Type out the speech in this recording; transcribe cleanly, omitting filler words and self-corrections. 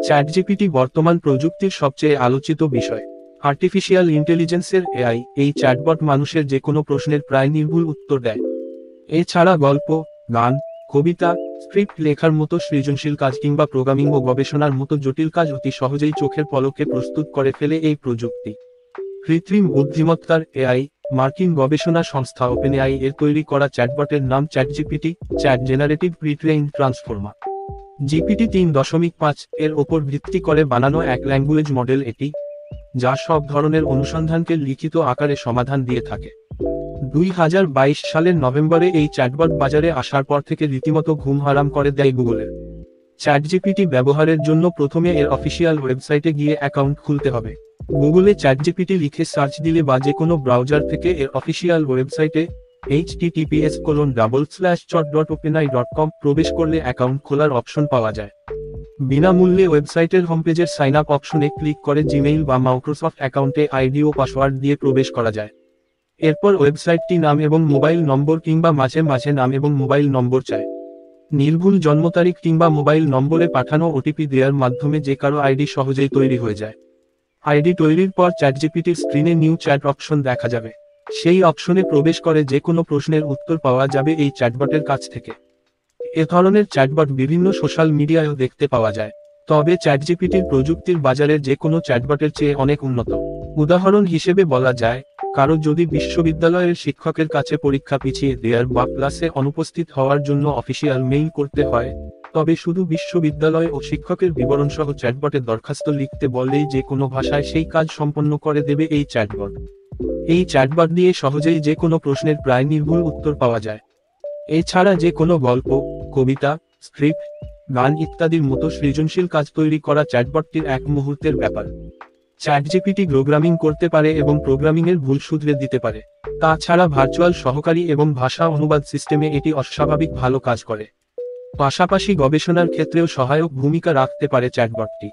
ChatGPT বর্তমান প্রযুক্তির সবচেয়ে আলোচিত বিষয়। আর্টিফিশিয়াল ইন্টেলিজেন্সের এআই এই চ্যাটবট মানুষের যে কোনো প্রশ্নের প্রায় নির্ভুল উত্তর দেয়। এছাড়া গল্প, গান, কবিতা, স্ক্রিপ্ট লেখার মতো সৃজনশীল কাজ কিংবা প্রোগ্রামিং ও গবেষণার মতো জটিল কাজ অতি সহজেই চোখের পলকে প্রস্তুত করে ফেলে এই প্রযুক্তি। কৃত্রিম বুদ্ধিমত্তার এআই, মার্কিন গবেষণা সংস্থা ওপেনএআই এর তৈরি করা চ্যাটবটের নাম ChatGPT, chat generative pre-trained transformer. GPT 3.5 এর ওপর ভিত্তি করে বানানো এক ল্যাঙ্গুয়েজ মডেল এটি, যা সব ধরনের অনুসন্ধানকে লিখিত আকারে সমাধান দিয়ে থাকে। 2022 সালের নভেম্বরে এই চ্যাটবট বাজারে আসার পর থেকে রীতিমতো ঘুম হারাম করে দেয় গুগলের। চ্যাটজিপিটি ব্যবহারের জন্য প্রথমে এর অফিসিয়াল ওয়েবসাইটে গিয়ে অ্যাকাউন্ট খুলতে হবে। গুগলে চ্যাটজিপিটি লিখে সার্চ দিলে বা যে কোনো ব্রাউজার থেকে এর অফিসিয়াল ওয়েবসাইটে https://chat.openai.com প্রবেশ করলে অ্যাকাউন্ট খোলার অপশন পাওয়া যায়। বিনামূল্যে ওয়েবসাইটের হোমপেজের সাইন আপ অপশনে ক্লিক করে জিমেইল বা মাইক্রোসফট অ্যাকাউন্টে আইডি ও পাসওয়ার্ড দিয়ে প্রবেশ করা যায়। এরপর ওয়েবসাইটটি নাম এবং মোবাইল নম্বর কিংবা মাঝে মাঝে নাম এবং মোবাইল নম্বর চায়। নির্ভুল জন্ম তারিখ কিংবা মোবাইল নম্বরে পাঠানো ওটিপি দেওয়ার মাধ্যমে যে কারো আইডি সহজেই তৈরি হয়ে যায়। আইডি তৈরির পর চ্যাটজিপিটির স্ক্রিনে নিউ চ্যাট অপশন দেখা যাবে। সেই অপশনে প্রবেশ করে যে কোনো প্রশ্নের উত্তর পাওয়া যাবে এই চ্যাটবটের কাছ থেকে। এ ধরনের চ্যাটবট বিভিন্ন সোশ্যাল মিডিয়ায়ও দেখতে পাওয়া যায়। তবে চ্যাটজিপিটির প্রযুক্তির বাজারের যে কোনো চ্যাটবটের চেয়ে অনেক উন্নত। উদাহরণ হিসেবে বলা যায়, কারো যদি বিশ্ববিদ্যালয়ের শিক্ষকের কাছে পরীক্ষা পিছিয়ে দেওয়ার বা ক্লাসে অনুপস্থিত হওয়ার জন্য অফিসিয়াল মেইল করতে হয়, তবে শুধু বিশ্ববিদ্যালয় ও শিক্ষকের বিবরণসহ চ্যাটবটে দরখাস্ত লিখতে বললেই যে কোনো ভাষায় সেই কাজ সম্পন্ন করে দেবে এই চ্যাটবট। এই চ্যাটবট দিয়ে সহজেই যে কোনো প্রশ্নের প্রায় নির্ভুল উত্তর পাওয়া যায়। এছাড়া যে কোনো গল্প, কবিতা, স্ক্রিপ্ট, গান ইত্যাদির মতো সৃজনশীল কাজ তৈরি করা চ্যাটবটটির এক মুহূর্তের ব্যাপার। চ্যাটজিপিটি প্রোগ্রামিং করতে পারে এবং প্রোগ্রামিংয়ের ভুল শুধরে দিতে পারে। তাছাড়া ভার্চুয়াল সহকারী এবং ভাষা অনুবাদ সিস্টেমে এটি অস্বাভাবিক ভালো কাজ করে। পাশাপাশি গবেষণার ক্ষেত্রেও সহায়ক ভূমিকা রাখতে পারে চ্যাটবটটি।